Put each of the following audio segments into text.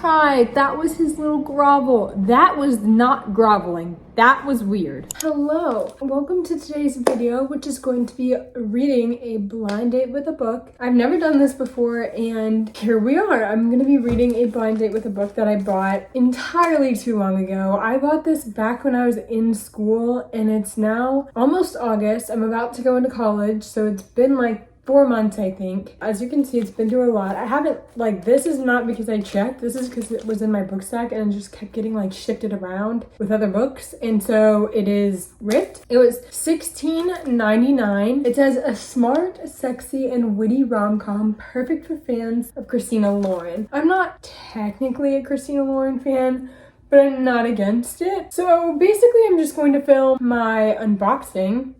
tried. That was his little grovel. That was not groveling. That was weird. Hello, welcome to today's video, which is going to be reading a blind date with a book. I've never done this before, and here we are. I'm gonna be reading a blind date with a book that I bought entirely too long ago. I bought this back when I was in school, and it's now almost August. I'm about to go into college, so it's been like 4 months, I think. As you can see, it's been through a lot. I haven't, this is not because I checked. This is because it was in my book stack and it just kept getting shifted around with other books. And so it is ripped. It was $16.99. It says a smart, sexy, and witty rom-com perfect for fans of Christina Lauren. I'm not technically a Christina Lauren fan, but I'm not against it. So basically I'm just going to film my unwrapping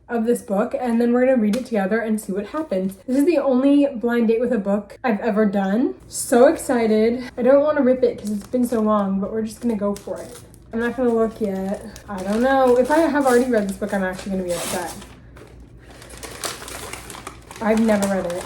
of this book, and then we're gonna read it together and see what happens. This is the only blind date with a book I've ever done. So excited. I don't wanna rip it because it's been so long, but we're just gonna go for it. I'm not gonna look yet. I don't know. If I have already read this book, I'm actually gonna be upset. I've never read it.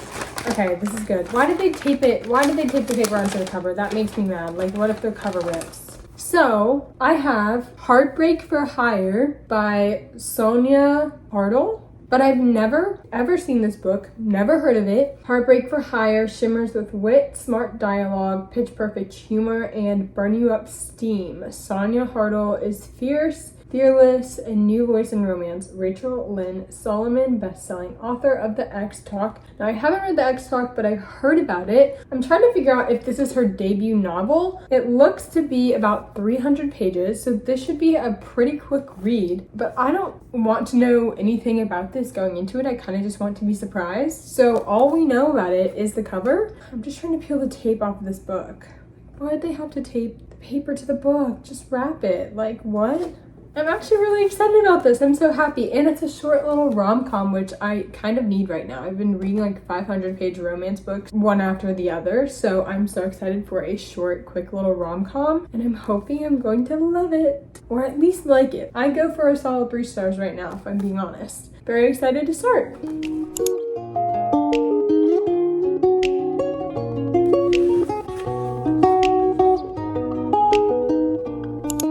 Okay, this is good. Why did they tape it? Why did they tape the paper onto the cover? That makes me mad. What if the cover rips? So, I have Heartbreak for Hire by Sonia Hartle, but I've never ever seen this book, never heard of it. Heartbreak for Hire shimmers with wit, smart dialogue, pitch perfect humor, and burn you up steam. Sonia Hartle is fierce, fearless, a new voice in romance. Rachel Lynn Solomon, best-selling author of The X Talk. Now, I haven't read The X Talk, but I've heard about it. I'm trying to figure out if this is her debut novel. It looks to be about 300 pages, so this should be a pretty quick read, but I don't want to know anything about this going into it. I kind of just want to be surprised. So all we know about it is the cover. I'm just trying to peel the tape off of this book. Why did they have to tape the paper to the book? Just wrap it. What? I'm actually really excited about this. I'm so happy. And it's a short little rom-com, which I kind of need right now. I've been reading 500-page romance books, one after the other. So I'm so excited for a short, quick little rom-com. And I'm hoping I'm going to love it. Or at least like it. I go for a solid 3 stars right now, if I'm being honest. Very excited to start.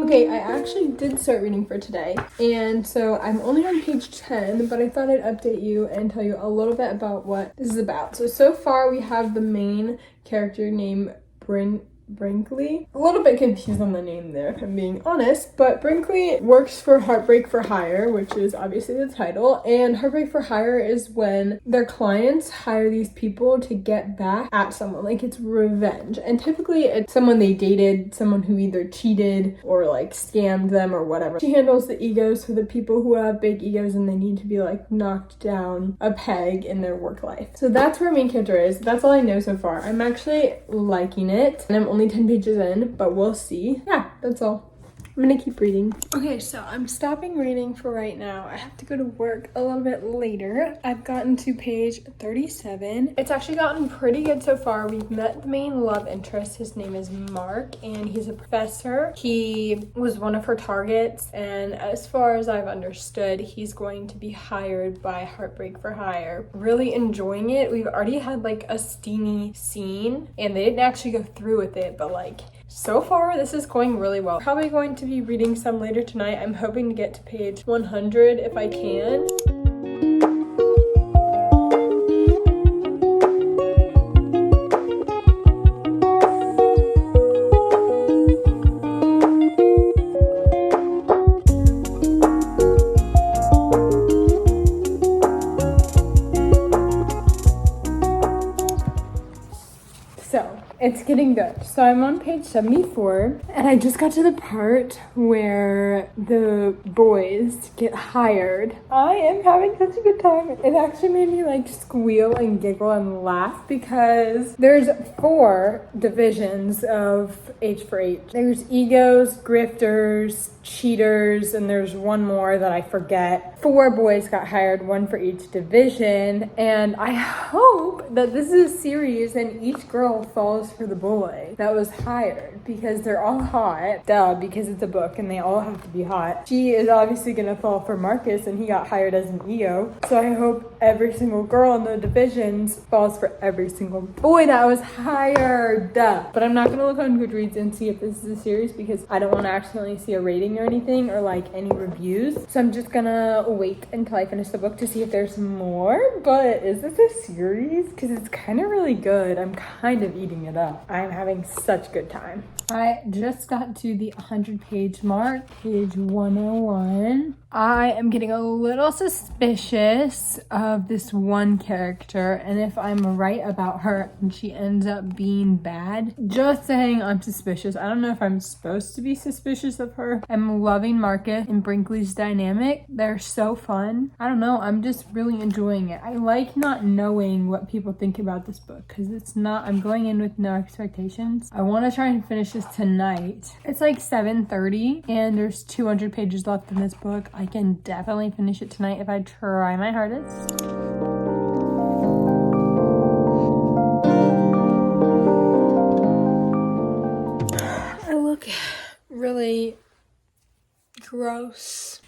Okay, I actually did start reading for today, and so I'm only on page 10, but I thought I'd update you and tell you a little bit about what this is about. So far we have the main character named Brinkley. A little bit confused on the name there, if I'm being honest, but Brinkley works for Heartbreak for Hire, which is obviously the title, and Heartbreak for Hire is when their clients hire these people to get back at someone, it's revenge, and typically it's someone they dated, someone who either cheated or scammed them or whatever. She handles the egos for the people who have big egos and they need to be knocked down a peg in their work life. So that's where our main character is. That's all I know so far. I'm actually liking it, and I'm only 10 pages in, but we'll see. Yeah, that's all. I'm gonna keep reading. Okay, so I'm stopping reading for right now. I have to go to work a little bit later. I've gotten to page 37. It's actually gotten pretty good so far. We've met the main love interest. His name is Mark, and he's a professor. He was one of her targets, and as far as I've understood, he's going to be hired by Heartbreak for Hire. Really enjoying it. We've already had a steamy scene, and they didn't actually go through with it, but so far this is going really well. Probably going to be reading some later tonight. I'm hoping to get to page 100 if I can. It's getting good. So I'm on page 74, and I just got to the part where the boys get hired. I am having such a good time. It actually made me squeal and giggle and laugh because there's 4 divisions of H for H. There's egos, grifters, cheaters, and there's one more that I forget. 4 boys got hired, 1 for each division, and I hope that this is a series and each girl falls for the boy that was hired, because they're all hot. Duh, because it's a book and they all have to be hot. She is obviously gonna fall for Marcus, and he got hired as an ego. So I hope every single girl in the divisions falls for every single boy that was hired. But I'm not gonna look on Goodreads and see if this is a series because I don't want to accidentally see a rating or anything or like any reviews. So I'm just gonna wait until I finish the book to see if there's more. But is this a series? Because it's kind of really good. I'm kind of eating it up. I'm having such a good time. I just got to the 100-page mark, page 101. I am getting a little suspicious of this one character, and if I'm right about her and she ends up being bad, just saying I'm suspicious. I don't know if I'm supposed to be suspicious of her. I'm loving Marcus and Brinkley's dynamic. They're so fun. I don't know, I'm just really enjoying it. I like not knowing what people think about this book because I'm going in with no expectations. I want to try and finish this tonight. It's like 7:30 and there's 200 pages left in this book. I can definitely finish it tonight if I try my hardest. I look really gross.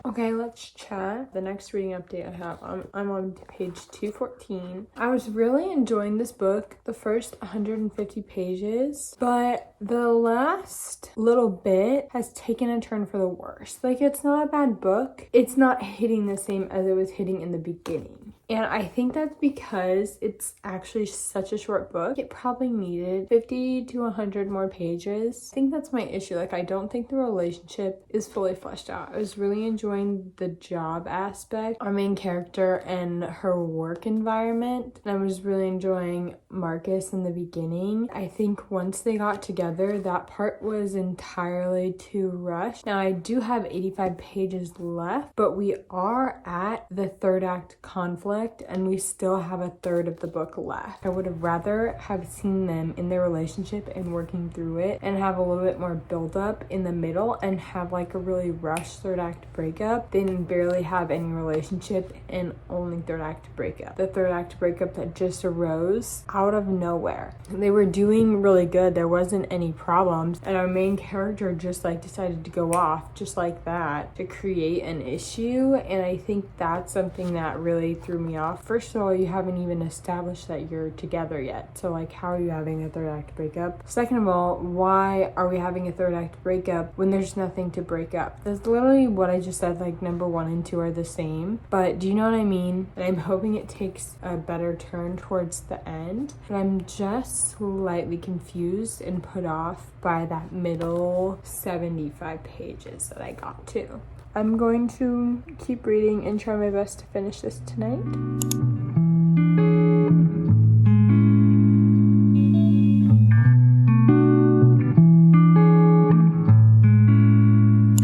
Okay, let's chat. The next reading update I have, I'm on page 214. I was really enjoying this book, the first 150 pages, but the last little bit has taken a turn for the worse. Like, it's not a bad book. It's not hitting the same as it was hitting in the beginning. And I think that's because it's actually such a short book. It probably needed 50 to 100 more pages. I think that's my issue. Like, I don't think the relationship is fully fleshed out. I was really enjoying the job aspect, our main character and her work environment. And I was really enjoying Marcus in the beginning. I think once they got together, that part was entirely too rushed. Now, I do have 85 pages left, but we are at the third act conflict and we still have a third of the book left. I would have rather have seen them in their relationship and working through it and have a little bit more build up in the middle and have like a really rushed third act breakup than barely have any relationship and only third act breakup. The third act breakup that just arose out of nowhere. They were doing really good. There wasn't any problems and our main character just like decided to go off just like that to create an issue, and I think that's something that really threw me off. First of all, you haven't even established that you're together yet. So like, how are you having a third act breakup? Second of all, why are we having a third act breakup when there's nothing to break up? That's literally what I just said. Like, number 1 and 2 are the same, but do you know what I mean? And I'm hoping it takes a better turn towards the end, and I'm just slightly confused and put off by that middle 75 pages that I got to. I'm going to keep reading and try my best to finish this tonight.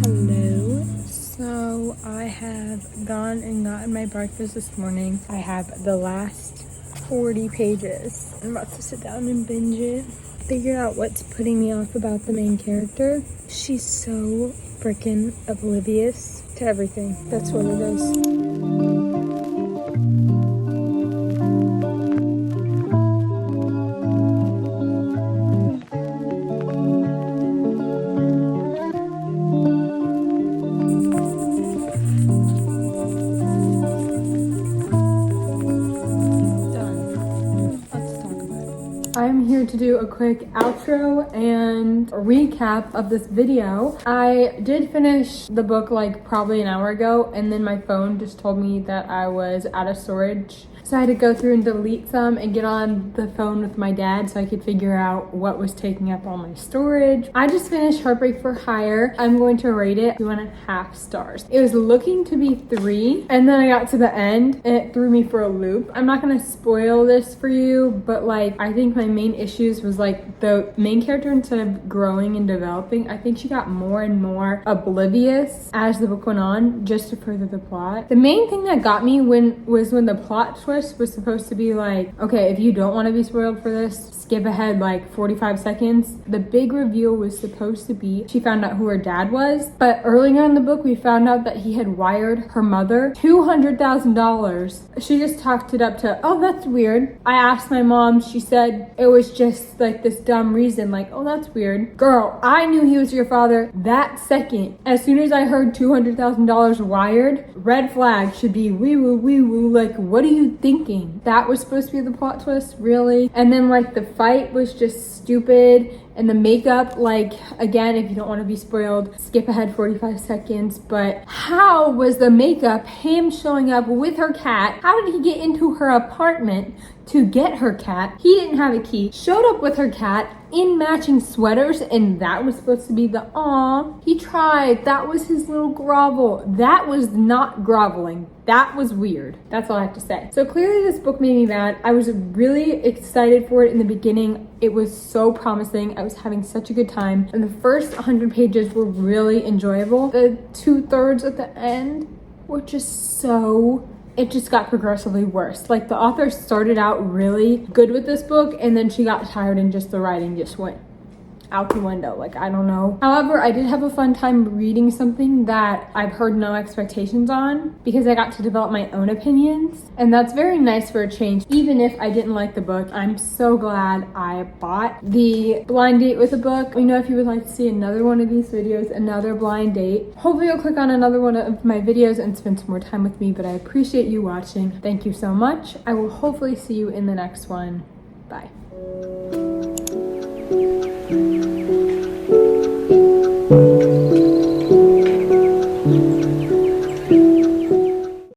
Hello. So I have gone and gotten my breakfast this morning. I have the last 40 pages. I'm about to sit down and binge it. Figure out what's putting me off about the main character. She's so freaking oblivious to everything. That's what it is. I'm here to do a quick outro and a recap of this video. I did finish the book like probably an hour ago, and then my phone just told me that I was out of storage. So I had to go through and delete some and get on the phone with my dad so I could figure out what was taking up all my storage. I just finished Heartbreak for Hire. I'm going to rate it 2.5 stars. It was looking to be 3, and then I got to the end and it threw me for a loop. I'm not gonna spoil this for you, but like, I think my main issues was like the main character, instead of growing and developing, I think she got more and more oblivious as the book went on just to further the plot. The main thing that got me was when the plot twist twist was supposed to be like, okay, if you don't want to be spoiled for this, skip ahead like 45 seconds. The big reveal was supposed to be she found out who her dad was, but earlier in the book we found out that he had wired her mother $200,000. She just talked it up to, oh, that's weird. I asked my mom, she said it was just like this dumb reason, like, oh, that's weird. Girl, I knew he was your father that second. As soon as I heard $200,000 wired, red flag should be wee woo wee woo. Like, what are you thinking? That was supposed to be the plot twist, really? And then like the fight was just stupid. And the makeup, like, again, if you don't want to be spoiled, skip ahead 45 seconds. But how was the makeup him showing up with her cat? How did he get into her apartment to get her cat? He didn't have a key. Showed up with her cat in matching sweaters, and that was supposed to be the aw. He tried. That was his little grovel. That was not groveling. That was weird. That's all I have to say. So clearly this book made me mad. I was really excited for it in the beginning. It was so promising. I was having such a good time. And the first 100 pages were really enjoyable. The 2/3 at the end were just so... it just got progressively worse. Like, the author started out really good with this book, and then she got tired and just the writing just went out the window. Like, I don't know. However, I did have a fun time reading something that I've heard no expectations on, because I got to develop my own opinions, and that's very nice for a change. Even if I didn't like the book, I'm so glad I bought the blind date with a book. You know, if you would like to see another one of these videos, another blind date, hopefully you'll click on another one of my videos and spend some more time with me. But I appreciate you watching. Thank you so much. I will hopefully see you in the next one. Bye.